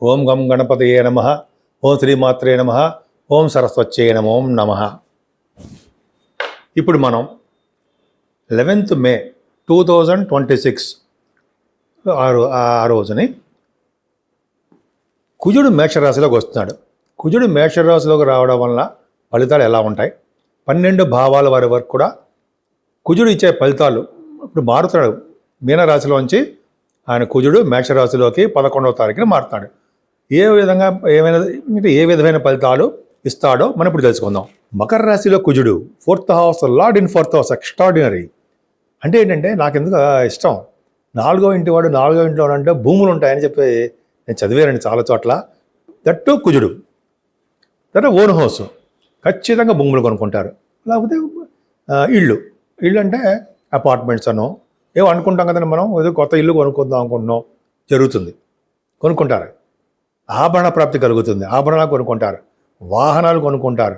ఓం గం గణపతయే నమః. ఓం శ్రీమాత్రే నమః. ఓం సరస్వత్యై నమో నమః. ఇప్పుడు మనం 11th మే 2026 ఆ రోజుని కుజుడు మేషరాశిలోకి వస్తున్నాడు. కుజుడు మేషరాశిలోకి రావడం వల్ల ఫలితాలు ఎలా ఉంటాయి? 12 భావాల వారి వరకు కూడా కుజుడు ఇచ్చే ఫలితాలు ఇప్పుడు మారుతున్నాడు. మీనరాశిలోంచి ఆయన కుజుడు మేషరాశిలోకి 11వ తారీఖున మారుతాడు. ఏ విధమైన ఫలితాలు ఇస్తాడో మనం ఇప్పుడు తెలుసుకుందాం. మకర రాశిలో కుజుడు 4th house, lord in 4th house, extraordinary. అంటే ఏంటంటే నాకు ఎందుకు ఇష్టం, 4వ ఇంటి వాడు 4వ ఇంట్లో అంటే భూములు ఉంటాయని చెప్పి నేను చదివానండి చాలా చోట్ల. దట్టు కుజుడు దట్ ఓన్ హౌస్, ఖచ్చితంగా భూములు కొనుక్కుంటారు. లేకపోతే ఇళ్ళు అంటే అపార్ట్మెంట్స్ అనో ఏమో అనుకుంటాం కదండి. మనం ఏదో కొత్త ఇల్లు కొనుక్కుందాం అనుకుంటున్నాం, జరుగుతుంది, కొనుక్కుంటారు. ఆభరణ ప్రాప్తి కలుగుతుంది, ఆభరణాలు కొనుక్కుంటారు, వాహనాలు కొనుక్కుంటారు,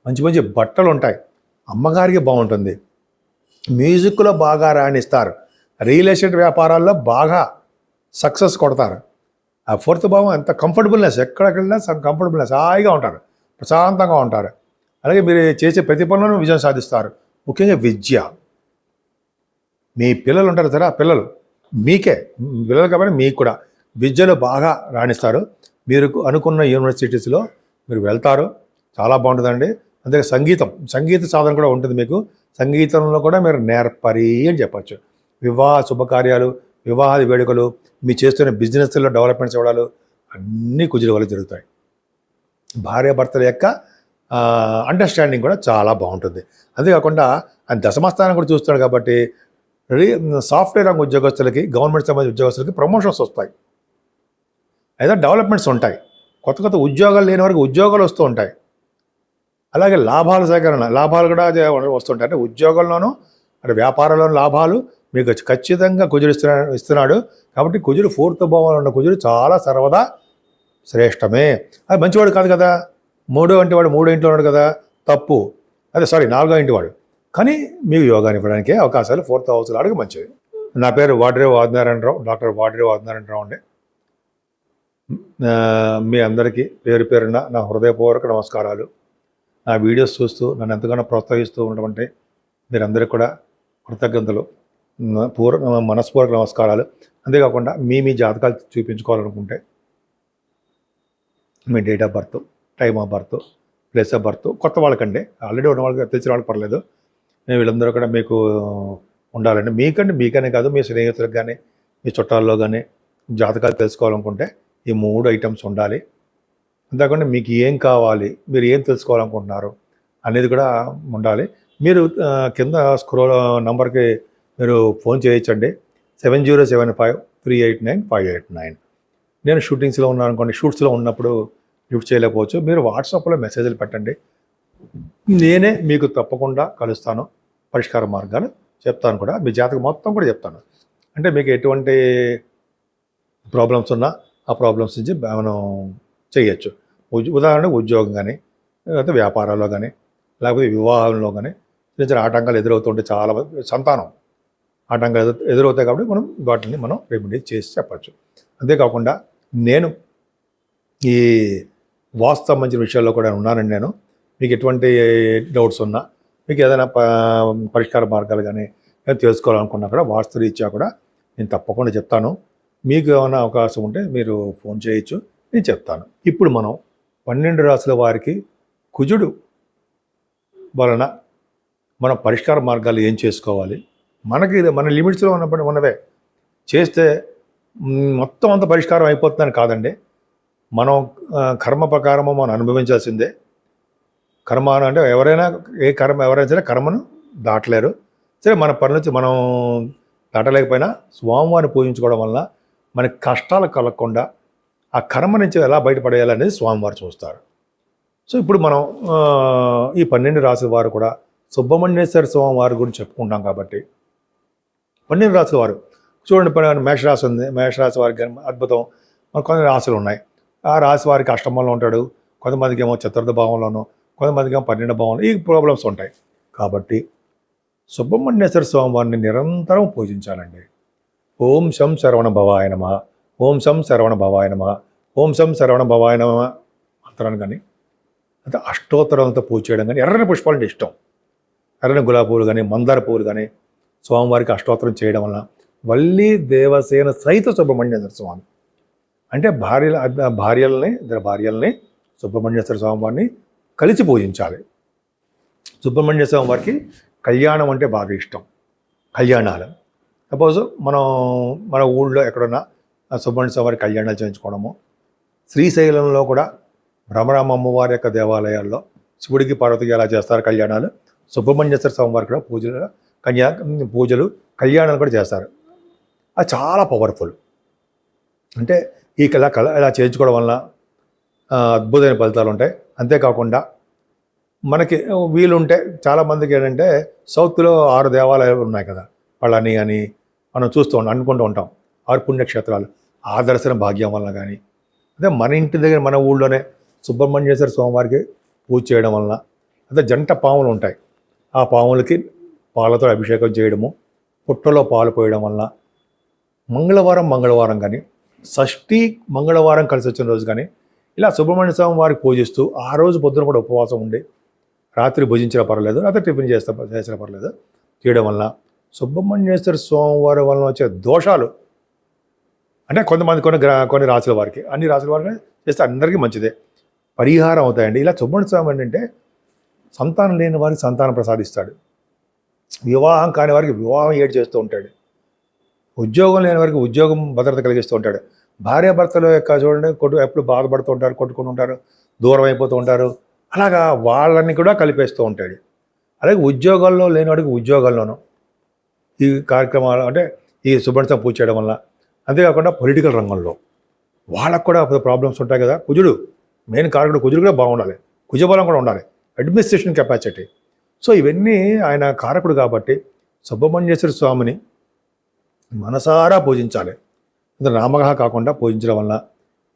మంచి మంచి బట్టలు ఉంటాయి, అమ్మగారికి బాగుంటుంది, మ్యూజిక్లో బాగా రాణిస్తారు, రియల్ ఎస్టేట్ వ్యాపారాల్లో బాగా సక్సెస్ కొడతారు. ఆ 4th భావం ఎంత కంఫర్టబుల్నెస్, ఎక్కడికి వెళ్ళినా కంఫర్టబుల్నెస్, హాయిగా ఉంటారు, ప్రశాంతంగా ఉంటారు. అలాగే మీరు చేసే ప్రతి పనులను విజయం సాధిస్తారు. ముఖ్యంగా విద్య, మీ పిల్లలు ఉంటారు సరే, ఆ పిల్లలు మీకే పిల్లలు కాబట్టి మీకు కూడా విద్యలో బాగా రాణిస్తారు. మీరు అనుకున్న యూనివర్సిటీస్లో మీరు వెళ్తారు, చాలా బాగుంటుందండి. అంతే సంగీత సాధన కూడా ఉంటుంది మీకు. సంగీతంలో కూడా మీరు నేర్పరి అని చెప్పచ్చు. వివాహ శుభకార్యాలు, వివాహ వేడుకలు, మీరు చేస్తున్న బిజినెస్లో డెవలప్మెంట్స్ ఇవ్వడాలు అన్నీ కుజుల వల్ల జరుగుతాయి. భార్యాభర్తల యొక్క అండర్స్టాండింగ్ కూడా చాలా బాగుంటుంది. అంతేకాకుండా ఆయన దశమస్థానం కూడా చూస్తాడు కాబట్టి సాఫ్ట్వేర్ రంగ ఉద్యోగస్తులకి, గవర్నమెంట్ సంబంధించిన ఉద్యోగస్తులకి ప్రమోషన్స్ వస్తాయి, అయితే డెవలప్మెంట్స్ ఉంటాయి. కొత్త ఉద్యోగాలు లేని వరకు ఉద్యోగాలు వస్తూ ఉంటాయి. అలాగే లాభాల సేకరణ, లాభాలు కూడా వస్తుంటాయి. అంటే ఉద్యోగంలోనూ అంటే వ్యాపారంలోనూ లాభాలు మీకు ఖచ్చితంగా కుజుడు ఇస్తున్నాడు. కాబట్టి కుజుడు 4th భావంలో ఉన్న కుజుడు చాలా సర్వదా శ్రేష్టమే. అది మంచివాడు కాదు కదా, 3వ ఇంటి వాడు 3వ ఇంట్లో ఉన్నాడు కదా, తప్పు. 4వ ఇంటి వాడు. కానీ మీకు యోగాన్ని ఇవ్వడానికి అవకాశాలు 4th హౌస్లో అడిగి మంచివి. నా పేరు వాడ్రేవు ఆదినారాయణరావు, డాక్టర్ వాడ్రేవు ఆదినారాయణరావు అండి. మీ అందరికీ పేరు పేరున నా హృదయపూర్వక నమస్కారాలు. నా వీడియోస్ చూస్తూ నన్ను ఎంతగానో ప్రోత్సహిస్తూ ఉన్నటువంటి మీరందరికీ కూడా కృతజ్ఞతలు, మనస్పూర్వక నమస్కారాలు. అంతేకాకుండా మీ జాతకాలు చూపించుకోవాలనుకుంటే మీ date of birth, time of birth, place of birth కొత్త వాళ్ళకండి, ఆల్రెడీ ఉన్న వాళ్ళకి తెలిసిన వాళ్ళకి పర్లేదు. నేను వీళ్ళందరూ కూడా మీకు ఉండాలండి. మీకనే కాదు, మీ స్నేహితులకు కానీ మీ చుట్టాల్లో కానీ జాతకాలు తెలుసుకోవాలనుకుంటే ఈ 3 ఐటమ్స్ ఉండాలి. అంతేకాకుండా మీకు ఏం కావాలి, మీరు ఏం తెలుసుకోవాలనుకుంటున్నారు అనేది కూడా ఉండాలి. మీరు కింద స్క్రోల్ నంబర్కి మీరు ఫోన్ చేయొచ్చండి, 7075389589. నేను షూటింగ్స్లో ఉన్నాను అనుకోండి, షూట్స్లో ఉన్నప్పుడు లిఫ్ట్ చేయలేకపోవచ్చు. మీరు వాట్సాప్లో మెసేజ్లు పెట్టండి, నేనే మీకు తప్పకుండా కలుస్తాను, పరిష్కార మార్గాలు చెప్తాను కూడా, మీ జాతకం మొత్తం కూడా చెప్తాను. అంటే మీకు ఎటువంటి ప్రాబ్లమ్స్ ఉన్నా ఆ ప్రాబ్లమ్స్ నుంచి మనం చేయొచ్చు. ఉదాహరణకు ఉద్యోగం కానీ, లేకపోతే వ్యాపారాల్లో కానీ, లేకపోతే వివాహంలో కానీ చిన్న ఆటంకాలు ఎదురవుతుంటే, చాలా సంతానం ఆటంకాలు ఎదురవుతాయి. కాబట్టి వాటిని మనం రెమెడీ చేసి చెప్పచ్చు. అంతేకాకుండా నేను ఈ వాస్తు సంబంధించిన విషయాల్లో కూడా ఉన్నానండి. మీకు ఎటువంటి డౌట్స్ ఉన్నా, మీకు ఏదైనా పరిష్కార మార్గాలు కానీ తెలుసుకోవాలనుకున్నా కూడా వాస్తు రీత్యా కూడా నేను తప్పకుండా చెప్తాను. మీకు ఏమైనా అవకాశం ఉంటే మీరు ఫోన్ చేయొచ్చు, నేను చెప్తాను. ఇప్పుడు మనం 12 రాశుల వారికి కుజుడు వలన మన పరిష్కార మార్గాలు ఏం చేసుకోవాలి, మన లిమిట్స్లో ఉన్నవే చేస్తే మొత్తం అంత పరిష్కారం అయిపోతుందని కాదండి. మనం కర్మ ప్రకారము మనం అనుభవించాల్సిందే. కర్మ అంటే ఎవరైనా సరే కర్మను దాటలేరు. సరే, మన పని నుంచి మనం దాటలేకపోయినా స్వామివారిని పూజించుకోవడం వలన మనకి కష్టాలు కలగకుండా ఆ కర్మ నుంచి ఎలా బయటపడేయాలనేది స్వామివారు చూస్తారు. సో ఇప్పుడు మనం ఈ 12 రాశుల వారు కూడా సుబ్రహ్మణ్యేశ్వర స్వామి వారి గురించి చెప్పుకుంటాం. కాబట్టి 12 రాశుల వారు చూడండి, మేషరాశి ఉంది, మేషరాశి వారికి అద్భుతం. కొన్ని రాశులు ఉన్నాయి, ఆ రాశి వారికి అష్టమంలో ఉంటాడు, కొంతమందికి ఏమో 4th భావంలోనూ, కొంతమందికి ఏమో 12వ భావంలో, ఈ ప్రాబ్లమ్స్ ఉంటాయి. కాబట్టి సుబ్రహ్మణ్యేశ్వర స్వామి వారిని నిరంతరం పూజించాలండి. ఓం శం శరవణ భవాయ నమః, ఓం శం శరవణ భవాయ నమః, ఓం సం శరవణ భవాయ నమ మంత్రాన్ని కానీ అంటే అష్టోత్తరంతో పూజ చేయడం కానీ ఎర్రని పుష్పాలు అంటే ఇష్టం. ఎర్రని గులాబీ పువ్వులు కానీ మందార పువ్వులు కానీ స్వామివారికి అష్టోత్తరం చేయడం వల్ల వల్లి దేవసేన సహిత సుబ్రహ్మణ్యేశ్వర స్వామి అంటే భార్యల్ని సుబ్రహ్మణ్యేశ్వర స్వామి వారిని కలిసి పూజించాలి. సుబ్రహ్మణ్య స్వామి వారికి కళ్యాణం అంటే బాగా ఇష్టం. కళ్యాణాలు సపోజ్ మన ఊళ్ళో ఎక్కడున్నా సుబ్రహ్మణ్య స్వామి వారి కళ్యాణాలు చేయించుకోవడము. శ్రీశైలంలో కూడా భ్రమరామ అమ్మవారి యొక్క దేవాలయాల్లో శివుడికి పార్వతికి ఎలా చేస్తారు కళ్యాణాలు, సుబ్రహ్మణ్యేశ్వర స్వామి వారికి కూడా పూజలు కళ్యాణాలు కూడా చేస్తారు. అది చాలా పవర్ఫుల్. అంటే ఇలా చేయించుకోవడం వల్ల అద్భుతమైన ఫలితాలు ఉంటాయి. అంతేకాకుండా మనకి వీలుంటే చాలామందికి ఏంటంటే సౌత్లో 6 దేవాలయాలు ఉన్నాయి కదా, పళని అని మనం అనుకుంటూ ఉంటాం. 6 పుణ్యక్షేత్రాలు. ఆ దర్శన భాగ్యం వల్ల కానీ అదే మన ఇంటి దగ్గర మన ఊళ్ళోనే సుబ్రహ్మణ్యేశ్వర స్వామివారికి పూజ చేయడం వలన అదే జంట పాములు ఉంటాయి. ఆ పాములకి పాలతో అభిషేకం చేయడము, పుట్టలో పాలు పోయడం వలన మంగళవారం కానీ షష్ఠి మంగళవారం కలిసి వచ్చిన రోజు కానీ ఇలా సుబ్రహ్మణ్య స్వామి వారికి పూజిస్తూ ఆ రోజు పొద్దున కూడా ఉపవాసం ఉండి రాత్రి భుజించినా పర్లేదు, లేకపోతే టిఫిన్ చేసినా పర్లేదు చేయడం వలన సుబ్రహ్మణ్యేశ్వర స్వామి వారి వలన వచ్చే దోషాలు అంటే కొంతమంది కొన్ని రాసుల వారికి, అన్ని రాసుల వారికి చేస్తే అందరికీ మంచిదే, పరిహారం అవుతాయండి. ఇలా సుబ్రహ్మణ్య స్వామి ఏంటంటే సంతానం లేని వారికి సంతానం ప్రసాదిస్తాడు, వివాహం కాని వారికి వివాహం చేస్తూ ఉంటాడు, ఉద్యోగం లేని వారికి ఉద్యోగం భద్రత కలిగిస్తూ ఉంటాడు. భార్యాభర్తల యొక్క చూడండి ఎప్పుడు బాధపడుతూ ఉంటారు, కొట్టుకుని ఉంటారు, దూరం అయిపోతూ ఉంటారు. అలాగా వాళ్ళని కూడా కలిపేస్తూ ఉంటాడు. అలాగే ఉద్యోగాల్లో లేని వాడికి ఉద్యోగాల్లోనూ ఈ కార్యక్రమాలు అంటే ఈ సుబ్రహ్మణ్య పూజ చేయడం వల్ల, అంతేకాకుండా పొలిటికల్ రంగంలో వాళ్ళకు కూడా ప్రాబ్లమ్స్ ఉంటాయి కదా. మెయిన్ కారకుడు కుజుడు కూడా బాగుండాలి, కుజబలం కూడా ఉండాలి, అడ్మినిస్ట్రేషన్ కెపాసిటీ. సో ఇవన్నీ ఆయన కారకుడు కాబట్టి సుబ్రహ్మణ్యేశ్వర స్వామిని మనసారా పూజించాలి. నామగా కాకుండా పూజించడం వల్ల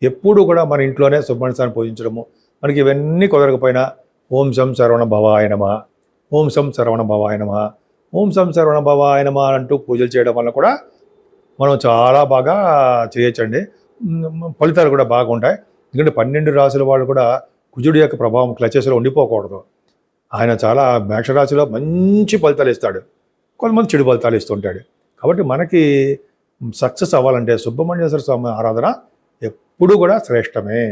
ఎప్పుడూ కూడా మన ఇంట్లోనే సుబ్రహ్మణ్య స్వామిని పూజించడము. మనకి ఇవన్నీ కుదరకపోయినా ఓం శం శరవణ భవాయ నమః, ఓం శం శరవణ భవాయ నమః, ఓం శం శరవణ భవాయ నమః అంటూ పూజలు చేయడం వల్ల కూడా మనం చాలా బాగా చేయొచ్చండి. ఫలితాలు కూడా బాగుంటాయి. ఎందుకంటే 12 రాశుల వాళ్ళు కూడా కుజుడి యొక్క ప్రభావం క్లచెస్లో ఉండిపోకూడదు. ఆయన చాలా మేషరాశిలో మంచి ఫలితాలు ఇస్తాడు, కొంతమంది చెడు ఫలితాలు ఇస్తుంటాడు. కాబట్టి మనకి సక్సెస్ అవ్వాలంటే సుబ్రహ్మణ్యేశ్వర స్వామి ఆరాధన ఎప్పుడూ కూడా శ్రేష్టమే.